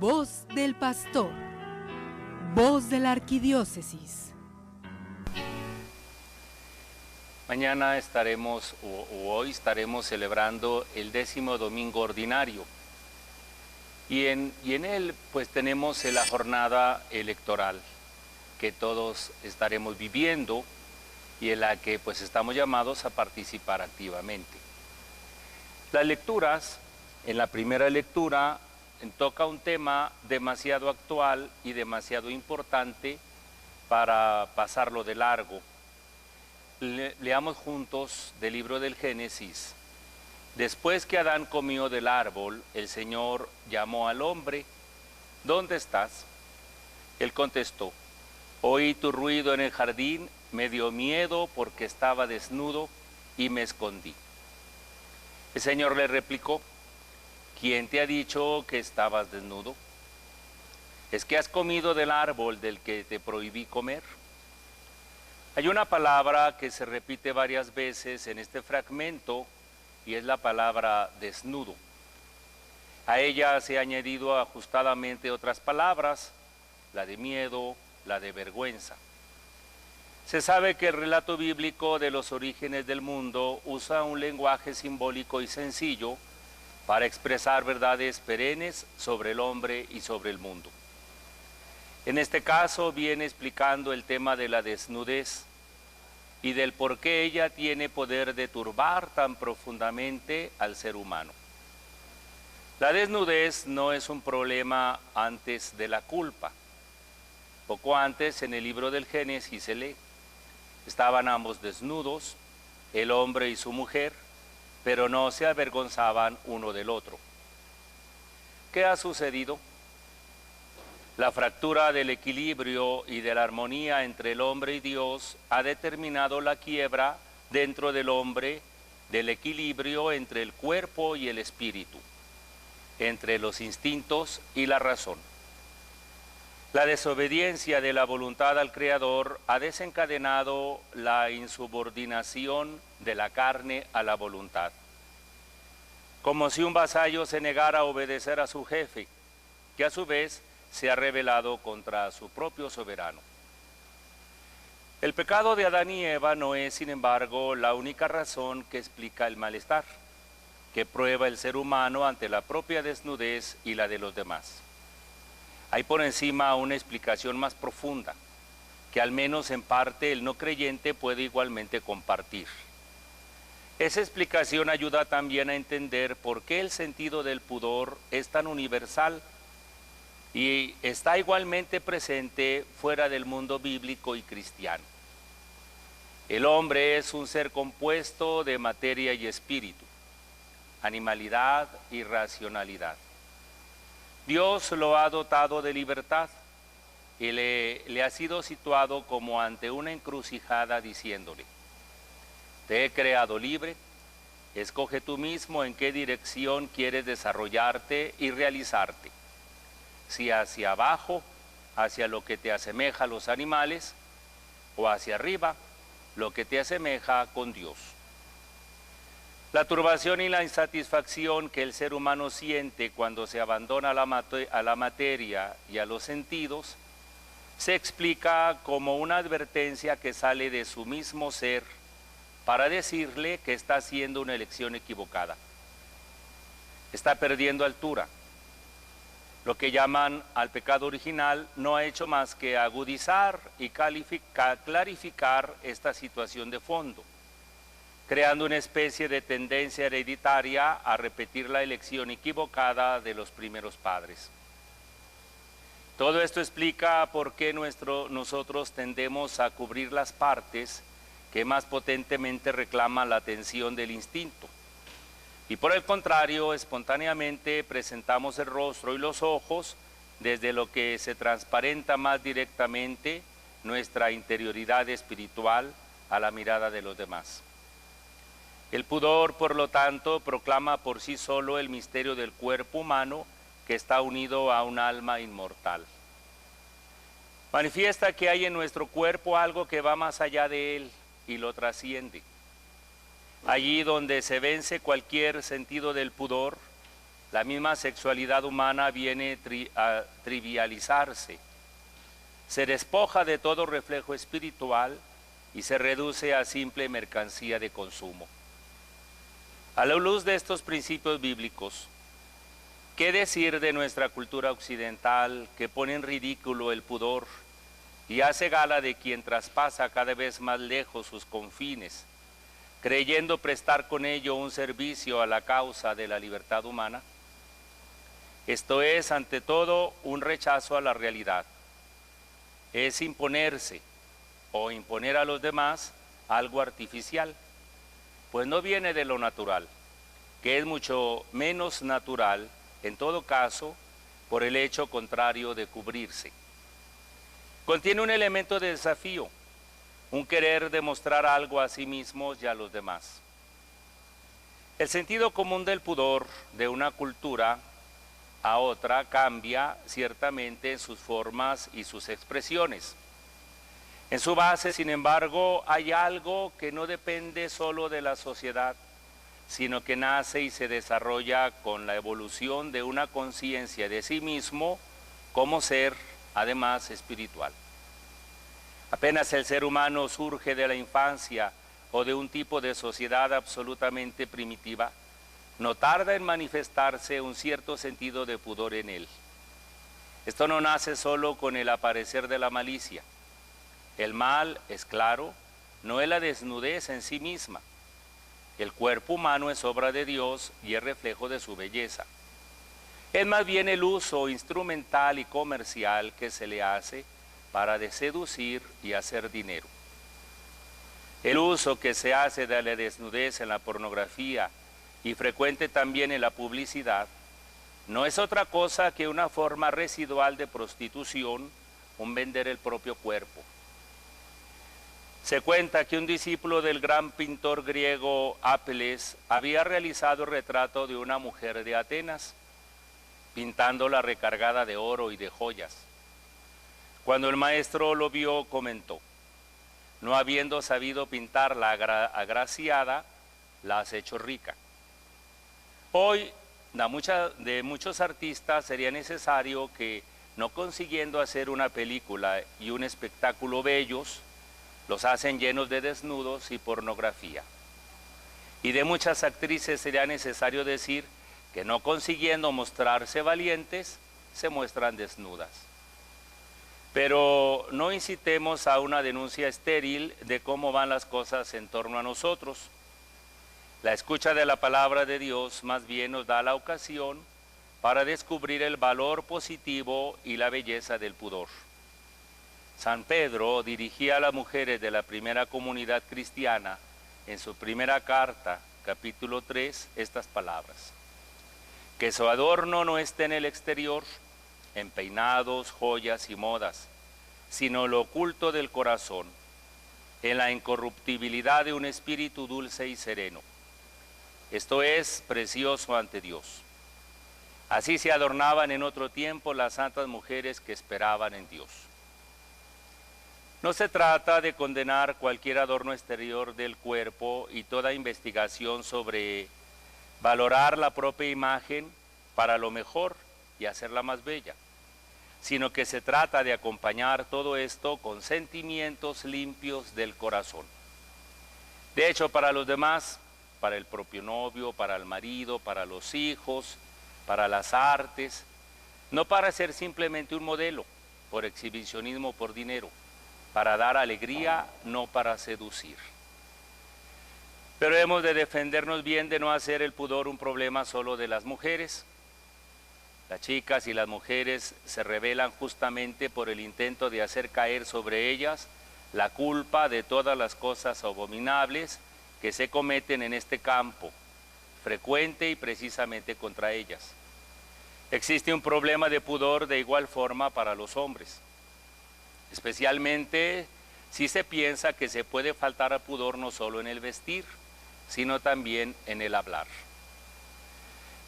Voz del pastor, voz de la arquidiócesis. Mañana estaremos, hoy estaremos celebrando el 10º domingo ordinario y en él pues tenemos la jornada electoral que todos estaremos viviendo y en la que pues estamos llamados a participar activamente. Las lecturas, en la primera lectura toca un tema demasiado actual y demasiado importante para pasarlo de largo. Leamos juntos del libro del Génesis. Después que Adán comió del árbol, el Señor llamó al hombre: ¿dónde estás? Él contestó: oí tu ruido en el jardín, me dio miedo porque estaba desnudo y me escondí. El Señor le replicó: ¿quién te ha dicho que estabas desnudo? ¿Es que has comido del árbol del que te prohibí comer? Hay una palabra que se repite varias veces en este fragmento y es la palabra desnudo. A ella se han añadido ajustadamente otras palabras, la de miedo, la de vergüenza. Se sabe que el relato bíblico de los orígenes del mundo usa un lenguaje simbólico y sencillo para expresar verdades perennes sobre el hombre y sobre el mundo. En este caso viene explicando el tema de la desnudez y del por qué ella tiene poder de turbar tan profundamente al ser humano. La desnudez no es un problema antes de la culpa. Poco antes, en el libro del Génesis se lee: estaban ambos desnudos, el hombre y su mujer, pero no se avergonzaban uno del otro. ¿Qué ha sucedido? La fractura del equilibrio y de la armonía entre el hombre y Dios ha determinado la quiebra dentro del hombre del equilibrio entre el cuerpo y el espíritu, entre los instintos y la razón. La desobediencia de la voluntad al Creador ha desencadenado la insubordinación de la carne a la voluntad. Como si un vasallo se negara a obedecer a su jefe, que a su vez se ha rebelado contra su propio soberano. El pecado de Adán y Eva no es, sin embargo, la única razón que explica el malestar que prueba el ser humano ante la propia desnudez y la de los demás. Hay por encima una explicación más profunda, que al menos en parte el no creyente puede igualmente compartir. Esa explicación ayuda también a entender por qué el sentido del pudor es tan universal y está igualmente presente fuera del mundo bíblico y cristiano. El hombre es un ser compuesto de materia y espíritu, animalidad y racionalidad. Dios lo ha dotado de libertad y le ha sido situado como ante una encrucijada diciéndole: te he creado libre, escoge tú mismo en qué dirección quieres desarrollarte y realizarte, si hacia abajo, hacia lo que te asemeja a los animales, o hacia arriba, lo que te asemeja con Dios. La turbación y la insatisfacción que el ser humano siente cuando se abandona a la materia y a los sentidos se explica como una advertencia que sale de su mismo ser para decirle que está haciendo una elección equivocada. Está perdiendo altura. Lo que llaman al pecado original no ha hecho más que agudizar y clarificar esta situación de fondo, creando una especie de tendencia hereditaria a repetir la elección equivocada de los primeros padres. Todo esto explica por qué nosotros tendemos a cubrir las partes que más potentemente reclaman la atención del instinto. Y por el contrario, espontáneamente presentamos el rostro y los ojos desde lo que se transparenta más directamente nuestra interioridad espiritual a la mirada de los demás. El pudor, por lo tanto, proclama por sí solo el misterio del cuerpo humano que está unido a un alma inmortal. Manifiesta que hay en nuestro cuerpo algo que va más allá de él y lo trasciende. Allí donde se vence cualquier sentido del pudor, la misma sexualidad humana viene a trivializarse. Se despoja de todo reflejo espiritual y se reduce a simple mercancía de consumo. A la luz de estos principios bíblicos, ¿qué decir de nuestra cultura occidental que pone en ridículo el pudor y hace gala de quien traspasa cada vez más lejos sus confines, creyendo prestar con ello un servicio a la causa de la libertad humana? Esto es, ante todo, un rechazo a la realidad. Es imponerse o imponer a los demás algo artificial, pues no viene de lo natural, que es mucho menos natural, en todo caso, por el hecho contrario de cubrirse. Contiene un elemento de desafío, un querer demostrar algo a sí mismos y a los demás. El sentido común del pudor de una cultura a otra cambia ciertamente en sus formas y sus expresiones. En su base, sin embargo, hay algo que no depende solo de la sociedad, sino que nace y se desarrolla con la evolución de una conciencia de sí mismo como ser, además, espiritual. Apenas el ser humano surge de la infancia o de un tipo de sociedad absolutamente primitiva, no tarda en manifestarse un cierto sentido de pudor en él. Esto no nace solo con el aparecer de la malicia. El mal, es claro, no es la desnudez en sí misma. El cuerpo humano es obra de Dios y es reflejo de su belleza. Es más bien el uso instrumental y comercial que se le hace para seducir y hacer dinero. El uso que se hace de la desnudez en la pornografía y frecuente también en la publicidad, no es otra cosa que una forma residual de prostitución, un vender el propio cuerpo. Se cuenta que un discípulo del gran pintor griego Apeles había realizado el retrato de una mujer de Atenas, pintándola recargada de oro y de joyas. Cuando el maestro lo vio, comentó: no habiendo sabido pintarla agraciada, la has hecho rica. Hoy, de muchos artistas sería necesario que, no consiguiendo hacer una película y un espectáculo bellos, los hacen llenos de desnudos y pornografía. Y de muchas actrices sería necesario decir que, no consiguiendo mostrarse valientes, se muestran desnudas. Pero no incitemos a una denuncia estéril de cómo van las cosas en torno a nosotros. La escucha de la palabra de Dios más bien nos da la ocasión para descubrir el valor positivo y la belleza del pudor. San Pedro dirigía a las mujeres de la primera comunidad cristiana en su primera carta, capítulo 3, estas palabras: que su adorno no esté en el exterior, en peinados, joyas y modas, sino lo oculto del corazón, en la incorruptibilidad de un espíritu dulce y sereno. Esto es precioso ante Dios. Así se adornaban en otro tiempo las santas mujeres que esperaban en Dios. No se trata de condenar cualquier adorno exterior del cuerpo y toda investigación sobre valorar la propia imagen para lo mejor y hacerla más bella, sino que se trata de acompañar todo esto con sentimientos limpios del corazón. De hecho, para los demás, para el propio novio, para el marido, para los hijos, para las artes, no para ser simplemente un modelo, por exhibicionismo o por dinero, para dar alegría, no para seducir. Pero hemos de defendernos bien de no hacer el pudor un problema solo de las mujeres. Las chicas y las mujeres se rebelan justamente por el intento de hacer caer sobre ellas la culpa de todas las cosas abominables que se cometen en este campo, frecuente y precisamente contra ellas. Existe un problema de pudor de igual forma para los hombres, especialmente si se piensa que se puede faltar al pudor no solo en el vestir, sino también en el hablar.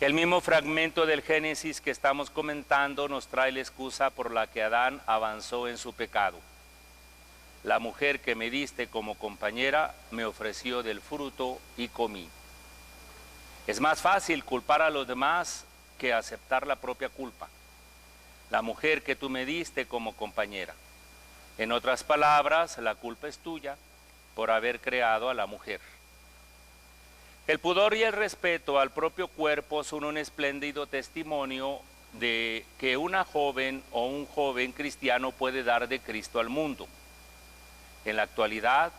El mismo fragmento del Génesis que estamos comentando nos trae la excusa por la que Adán avanzó en su pecado. La mujer que me diste como compañera me ofreció del fruto y comí. Es más fácil culpar a los demás que aceptar la propia culpa. La mujer que tú me diste como compañera. En otras palabras, la culpa es tuya por haber creado a la mujer. El pudor y el respeto al propio cuerpo son un espléndido testimonio de que una joven o un joven cristiano puede dar de Cristo al mundo. En la actualidad,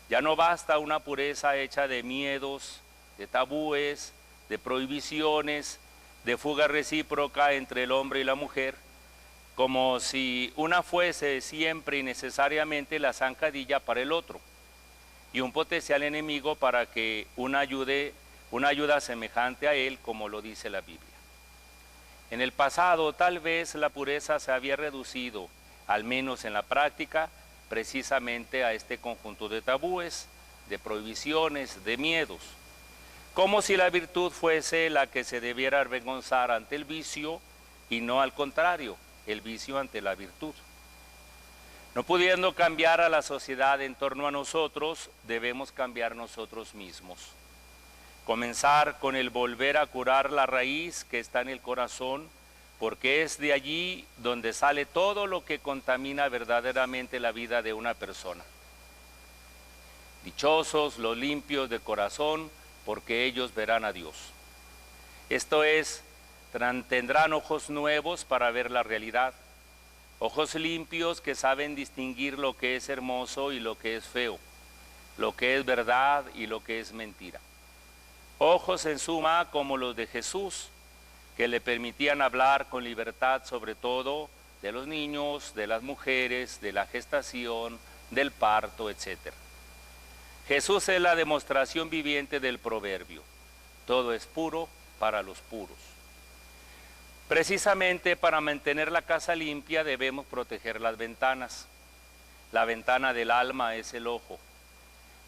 ya no basta una pureza hecha de miedos, de tabúes, de prohibiciones, de fuga recíproca entre el hombre y la mujer, como si una fuese siempre y necesariamente la zancadilla para el otro y un potencial enemigo para que una ayuda semejante a él, como lo dice la Biblia. En el pasado tal vez la pureza se había reducido, al menos en la práctica, precisamente a este conjunto de tabúes, de prohibiciones, de miedos, como si la virtud fuese la que se debiera avergonzar ante el vicio y no al contrario, el vicio ante la virtud. No pudiendo cambiar a la sociedad en torno a nosotros, debemos cambiar nosotros mismos. Comenzar con el volver a curar la raíz que está en el corazón, porque es de allí donde sale todo lo que contamina verdaderamente la vida de una persona. Dichosos los limpios de corazón, porque ellos verán a Dios. Esto es, tendrán ojos nuevos para ver la realidad, ojos limpios que saben distinguir lo que es hermoso y lo que es feo, lo que es verdad y lo que es mentira. Ojos en suma como los de Jesús, que le permitían hablar con libertad sobre todo de los niños, de las mujeres, de la gestación, del parto, etc. Jesús es la demostración viviente del proverbio: todo es puro para los puros. Precisamente para mantener la casa limpia debemos proteger las ventanas. La ventana del alma es el ojo.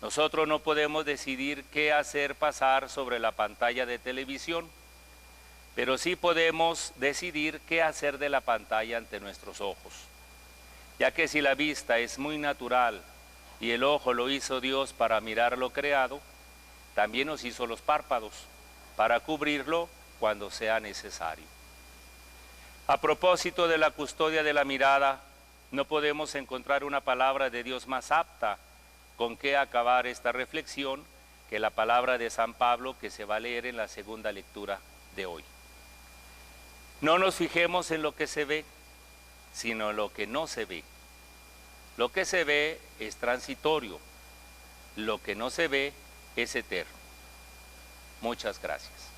Nosotros no podemos decidir qué hacer pasar sobre la pantalla de televisión, pero sí podemos decidir qué hacer de la pantalla ante nuestros ojos. Ya que si la vista es muy natural y el ojo lo hizo Dios para mirar lo creado, también nos hizo los párpados para cubrirlo cuando sea necesario. A propósito de la custodia de la mirada, no podemos encontrar una palabra de Dios más apta con que acabar esta reflexión que la palabra de San Pablo que se va a leer en la segunda lectura de hoy. No nos fijemos en lo que se ve, sino en lo que no se ve. Lo que se ve es transitorio, lo que no se ve es eterno. Muchas gracias.